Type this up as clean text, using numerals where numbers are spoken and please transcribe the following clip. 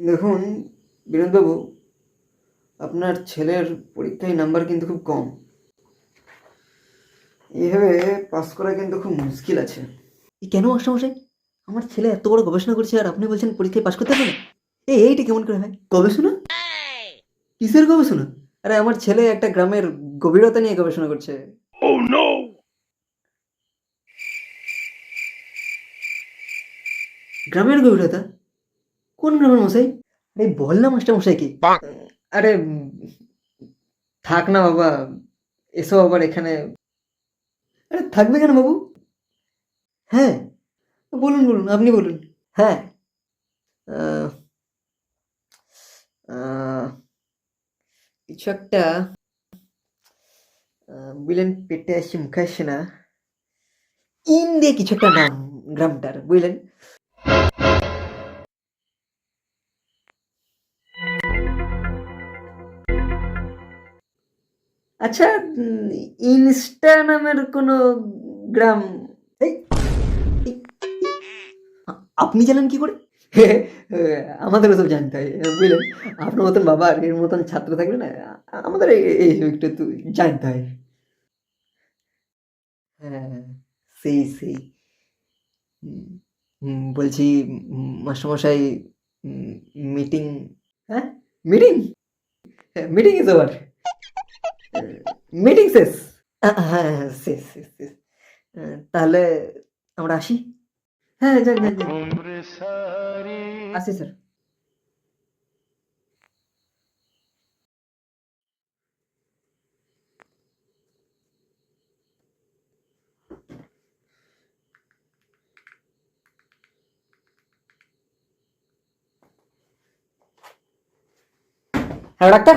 দেখুন বিনোদবাবু, আপনার ছেলের পরীক্ষায় নাম্বার কিন্তু খুব কম। এইভাবে পাস করা কিন্তু খুব মুশকিল আছে। কেন মাস্টারমশাই? আমার ছেলে এত বড় গবেষণা করছে আর আপনি বলছেন পরীক্ষায় পাস করতে পারবে না? এইটা কেমন করে হয়? গবেষণা? কিসের গবেষণা? আরে আমার ছেলে একটা গ্রামের গভীরতা নিয়ে গবেষণা করছে। গ্রামের গভীরতা? কোন গ্রামের মশাই? আরে বল না মাস্টারমশাই কি? আরে থাক না বাবা, এসো আবার এখানে। আরে থাকবে কেন বাবু? হ্যাঁ, বলুন বলুন, আপনি বলুন। হ্যাঁ, আহ, আহ, কিছু একটা বুঝলেন, পেটে আসছে মুখে আসছে না। ইন দিয়ে কিছু একটা নাম গ্রামটার, বুঝলেন? আচ্ছা, ইনস্টা নামের কোনো গ্রাম? এই, এই, আপনি জানেন কি করে? আমাদেরও তো জানতে হয়, বুঝলেন? আপনার মতন বাবা আর এর মতন ছাত্র থাকলে না, আমাদের এই একটু একটু জানতে হয়। হ্যাঁ, সেই হুম, বলছি, মাস্টারমশাই, মিটিং? হ্যাঁ, meeting? Meeting is over. Meeting শেষ। হ্যাঁ হ্যাঁ, শেষ শেষ শেষ। তাহলে আমরা আসি। হ্যাঁ, যান যান যান। আসি স্যার। হ্যাঁ ডাক্তার।